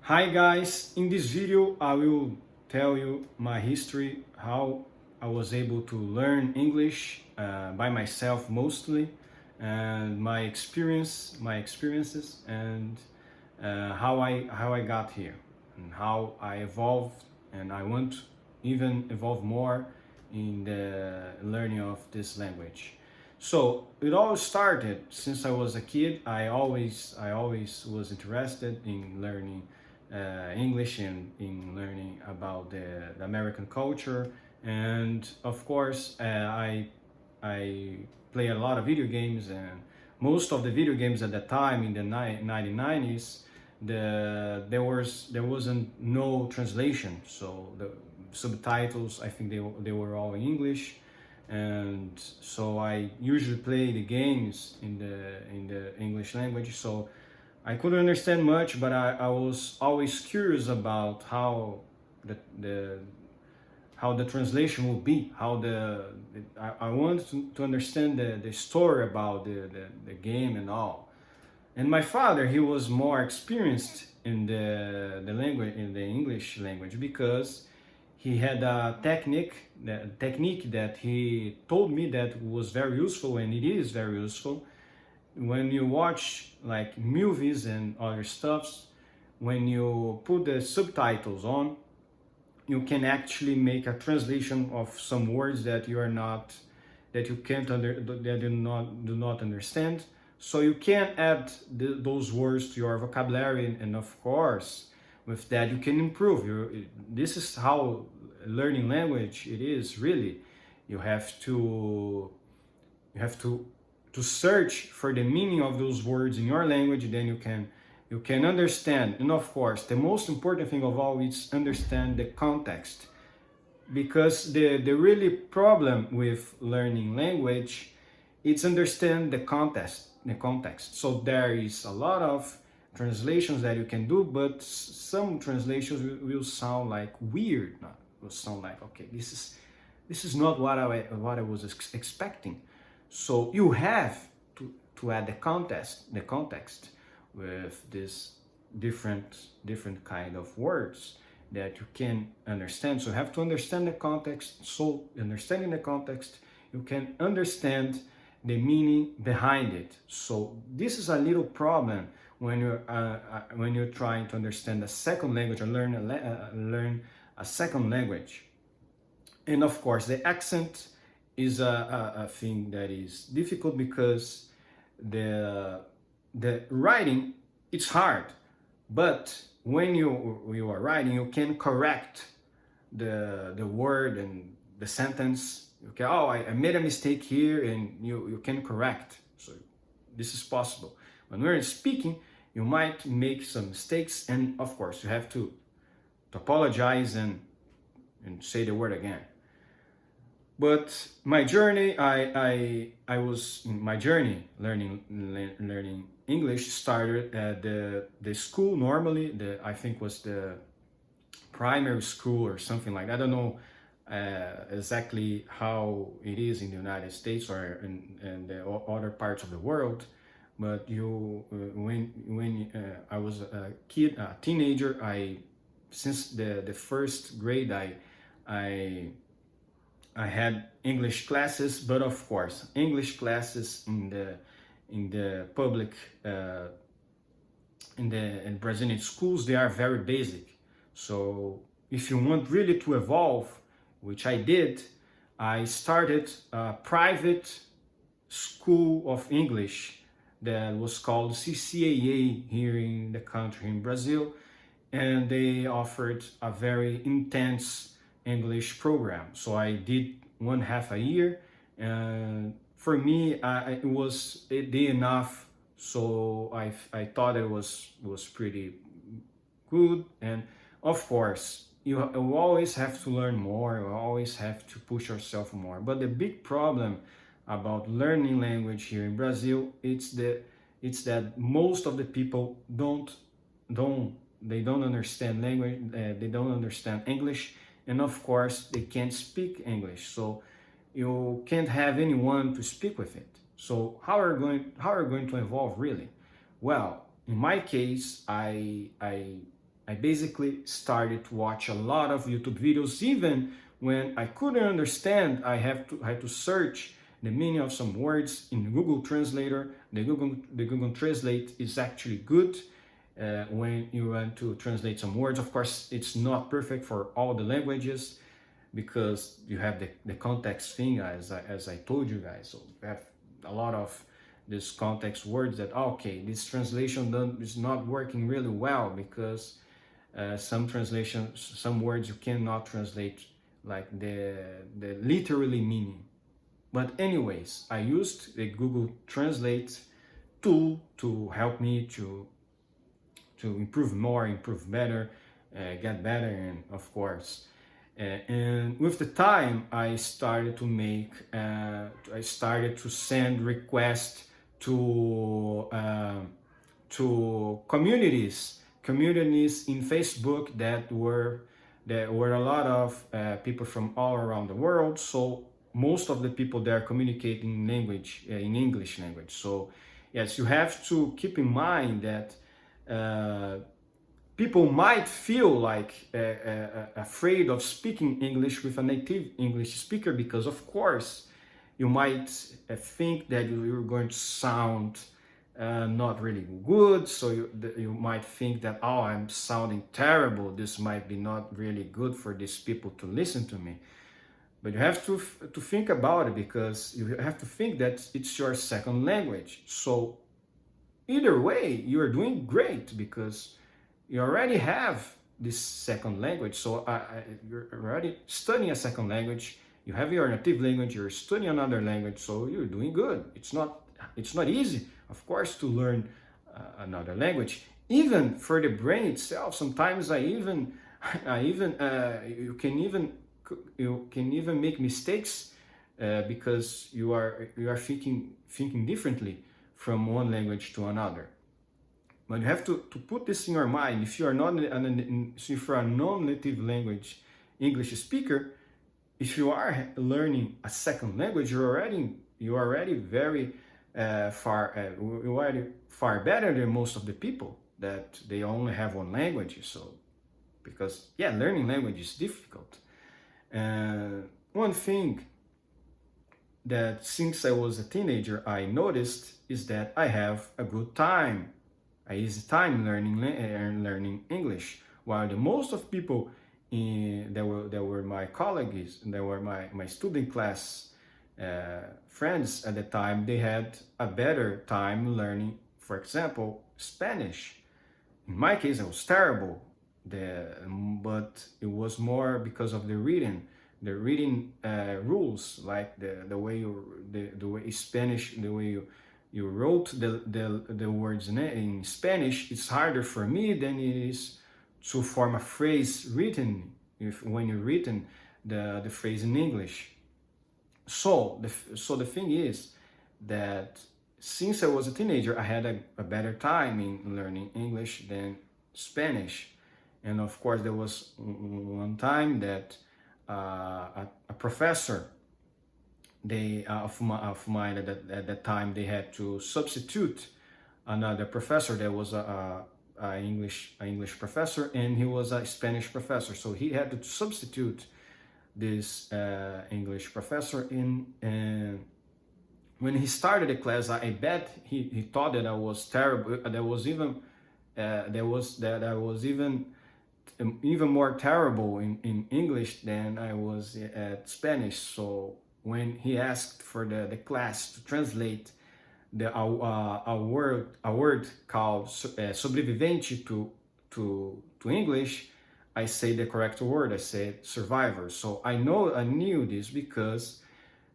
Hi guys, in this video I will tell you my history, how I was able to learn English by myself mostly, and my experiences, and how I got here, and how I evolved, and I want to even evolve more in the learning of this language. So it all started since I was a kid. I always was interested in learning English and in learning about the American culture, and of course I play a lot of video games, and most of the video games at that time in the 1990s, there wasn't no translation, so the subtitles, I think they were all in English, and so I usually play the games in the English language. So I couldn't understand much, but I was always curious about the how the translation would be, I wanted to understand the story about the game and all. And my father, he was more experienced in the language, in the English language, because he had a technique that he told me that was very useful, and it is very useful when you watch like movies and other stuffs. When you put the subtitles on, you can actually make a translation of some words that you are not that you can't under that you not do not understand, so you can add those words to your vocabulary, and of course with that you can improve your. This is how learning language it is really. You have to you have to search for the meaning of those words in your language, then you can understand. And of course the most important thing of all is understand the context, because the really problem with learning language, it's understand the context. So there is a lot of translations that you can do, but some translations will sound like weird, will sound like, okay, this is not what I was expecting. So you have to add the context with this different kind of words that you can understand. So you have to understand the context. So understanding the context, you can understand the meaning behind it. So this is a little problem when you're trying to understand a second language or learn a second language. And of course the accent is a thing that is difficult, because the the writing, it's hard, but when you are writing, you can correct the word and the sentence. Okay, oh, I made a mistake here, and you can correct. So this is possible. When we're speaking, you might make some mistakes, and of course you have to apologize and say the word again. But my journey, I was in my journey learning English started at the school. Normally, I think was the primary school or something like that. I don't know exactly how it is in the United States or in the other parts of the world. But when I was a kid, a teenager, I since the first grade, I I had English classes, but of course, English classes in the public in Brazilian schools, they are very basic. So if you want really to evolve, which I did, I started a private school of English that was called CCAA here in the country, in Brazil, and they offered a very intense English program. So I did 1/2 a year, and for me, it did enough. So I thought it was pretty good. And of course, you always have to learn more. You always have to push yourself more. But the big problem about learning language here in Brazil, it's that most of the people don't they don't understand language. They don't understand English, and of course they can't speak English. So you can't have anyone to speak with it. So how are you going to evolve really? Well, in my case, I I basically started to watch a lot of YouTube videos. Even when I couldn't understand, I had to search the meaning of some words in Google Translator. The Google Translate is actually good when you want to translate some words. Of course, it's not perfect for all the languages because you have the context thing, as I told you guys. So you have a lot of these context words that, okay, this translation is not working really well because some translations, some words you cannot translate like the literally meaning. But anyways, I used the Google Translate tool to help me to improve more, improve better, get better, and of course. And with the time, I started to send requests to communities in Facebook that were a lot of people from all around the world. So most of the people there communicating language in English language. So yes, you have to keep in mind that people might feel like afraid of speaking English with a native English speaker because, of course, you might think that you're going to sound not really good. So you might think that, oh, I'm sounding terrible. This might be not really good for these people to listen to me. But you have to think about it because you have to think that it's your second language. So either way, you are doing great because you already have this second language. So you're already studying a second language. You have your native language. You're studying another language. So you're doing good. It's not easy, of course, to learn another language. Even for the brain itself, sometimes you can even make mistakes because you are thinking differently from one language to another. But you have to put this in your mind. If you are not if you're a non-native language English speaker, if you are learning a second language, you're already very you're already far better than most of the people that they only have one language. So because learning language is difficult. One thing that since I was a teenager I noticed is that I have a easy time learning English, while the most of people that were my colleagues, that were my student class friends at the time, they had a better time learning, for example, Spanish. In my case, I was terrible, but it was more because of the reading rules, like the way Spanish, the way you wrote the words in Spanish. It's harder for me than it is to form a phrase written when you written the phrase in English. So the thing is that since I was a teenager, I had a better time in learning English than Spanish. And of course, there was one time that a professor of mine at that time, they had to substitute another professor. There was a English professor, and he was a Spanish professor. So he had to substitute this English professor in. And when he started the class, I bet he thought that I was terrible. That I was even more terrible in English than I was at Spanish. So when he asked for the class to translate a word called sobrevivente to English, I say the correct word. I said survivor. So I knew this because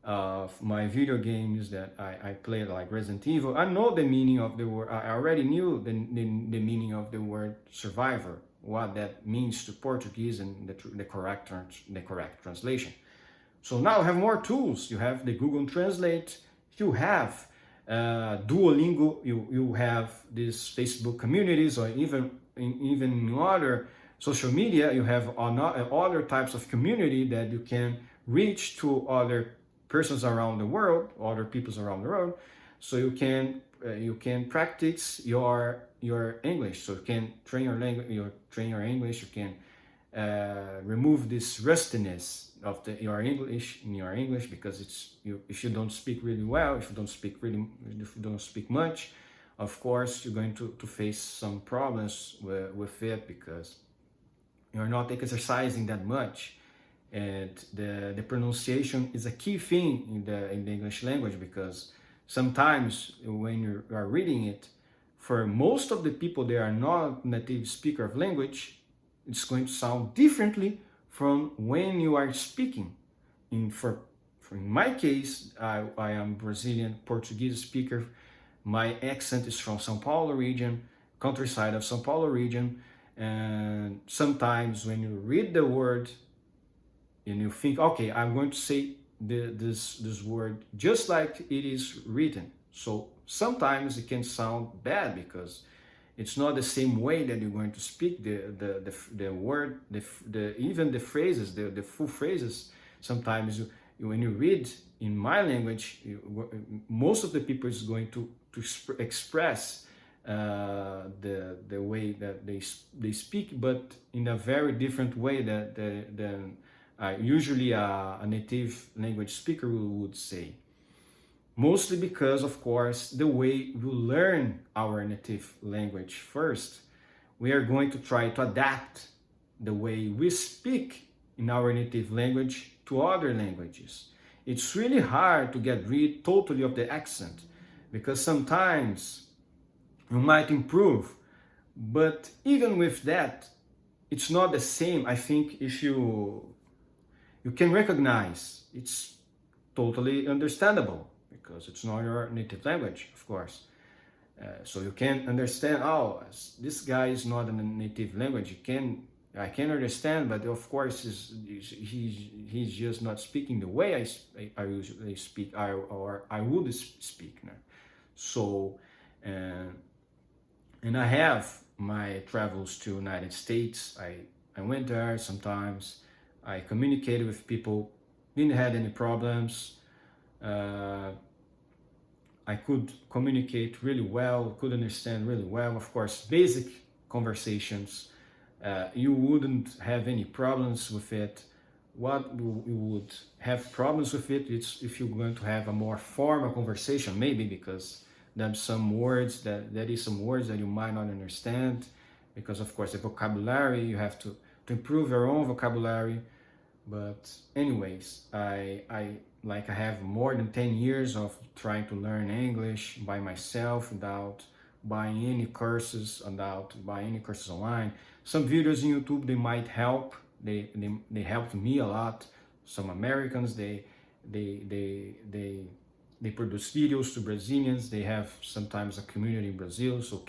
of my video games that I played, like Resident Evil. I know the meaning of the word. I already knew the meaning of the word survivor, what that means to Portuguese, and the correct translation. So now you have more tools. You have the Google Translate. You have Duolingo. You have these Facebook communities, or even in other social media. You have other types of community that you can reach to other persons around the world, other peoples around the world. So you can you can practice your English. So you can train your language, train your English. You can remove this rustiness of your English, because if you don't speak really well, if you don't speak much, of course you're going to face some problems with it, because you're not exercising that much. And the pronunciation is a key thing in the English language, because sometimes when you are reading it, for most of the people that are not native speaker of language, it's going to sound differently from when you are speaking. In my case, I am Brazilian Portuguese speaker. My accent is from São Paulo region, countryside of São Paulo region, and sometimes when you read the word and you think, okay, I'm going to say this word just like it is written. So sometimes it can sound bad, because it's not the same way that you're going to speak the word, even the phrases, the full phrases. Sometimes when you read in my language, most of the people is going to express the way that they speak, but in a very different way than usually a native language speaker would say. Mostly because, of course, the way we learn our native language first, we are going to try to adapt the way we speak in our native language to other languages. It's really hard to get rid totally of the accent, because sometimes you might improve, but even with that, it's not the same. I think if you can recognize, it's totally understandable, because it's not your native language, of course. So you can understand, oh, this guy is not a native language. I can understand, but of course he's just not speaking the way I usually speak, or I would speak. No? So, and I have my travels to United States. I went there sometimes. I communicated with people, didn't have any problems. I could communicate really well, could understand really well. Of course, basic conversations, you wouldn't have any problems with it. What you would have problems with it is if you're going to have a more formal conversation, maybe because there's some words that you might not understand, because of course the vocabulary, you have to improve your own vocabulary. But anyways, I have more than 10 years of trying to learn English by myself, without buying any courses, online. Some videos in YouTube, they might help. They helped me a lot. Some Americans, they produce videos to Brazilians. They have sometimes a community in Brazil, so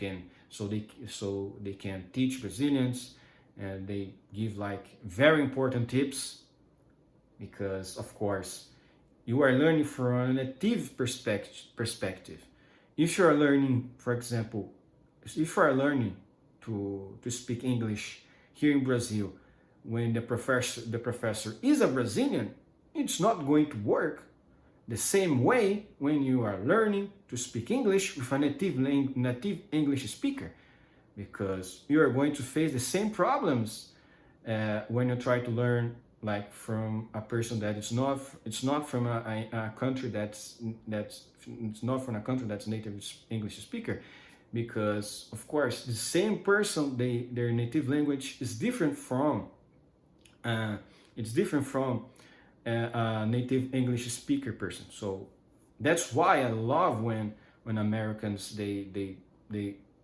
they can teach Brazilians, and they give like very important tips, because of course you are learning from a native perspective. If you are learning, for example, if you are learning to speak English here in Brazil, when the professor is a Brazilian, it's not going to work the same way when you are learning to speak English with a native English speaker, because you are going to face the same problems when you try to learn like from a person that it's not from a country that's not from a country that's native English speaker, because of course the same person, their native language is different from a native English speaker person. So that's why I love when Americans they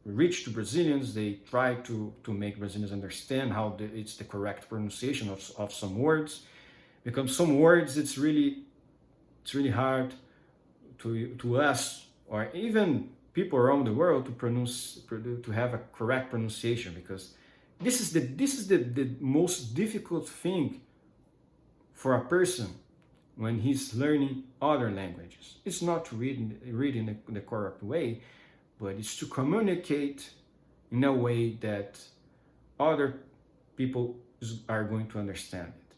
reach to Brazilians, they try to make Brazilians understand how it's the correct pronunciation of some words, because some words it's really hard to us, or even people around the world, to have a correct pronunciation, because this is the most difficult thing for a person when he's learning other languages. It's not to read in the correct way, but it's to communicate in a way that other people are going to understand it.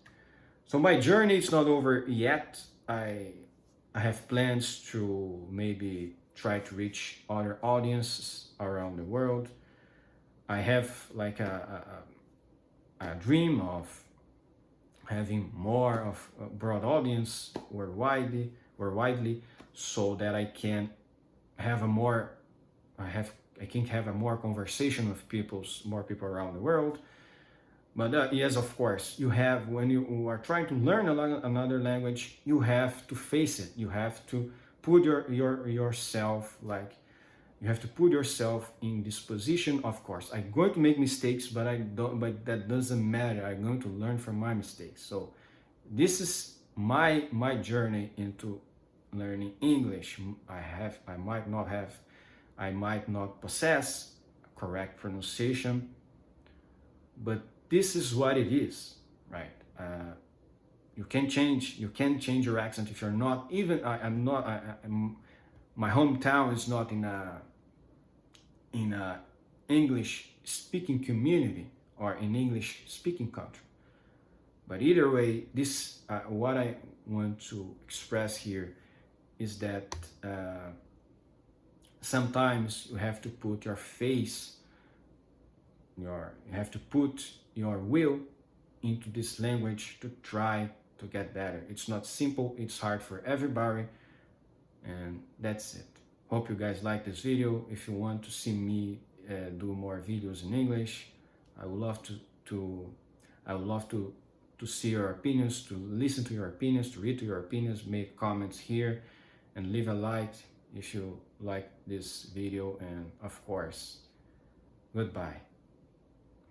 So my journey is not over yet. I have plans to maybe try to reach other audiences around the world. I have like a dream of having more of a broad audience worldwide, so that I can have a more I can have a more conversation with more people around the world. But yes, of course, you have, when you are trying to learn another language, you have to face it. You have to put yourself, like, you have to put yourself in this position. Of course, I'm going to make mistakes, but that doesn't matter. I'm going to learn from my mistakes. So this is my journey into learning English. I might not possess correct pronunciation, but this is what it is, right? You can change your accent if you're not even. My hometown is not in a English speaking community or in English speaking country. But either way, this what I want to express here is that sometimes you have to put your face, you have to put your will into this language to try to get better. It's not simple, it's hard for everybody, and that's it. Hope you guys like this video. If you want to see me do more videos in English, I would love to see your opinions, to listen to your opinions, to read to your opinions. Make comments here and leave a like if you like this video, and of course, goodbye.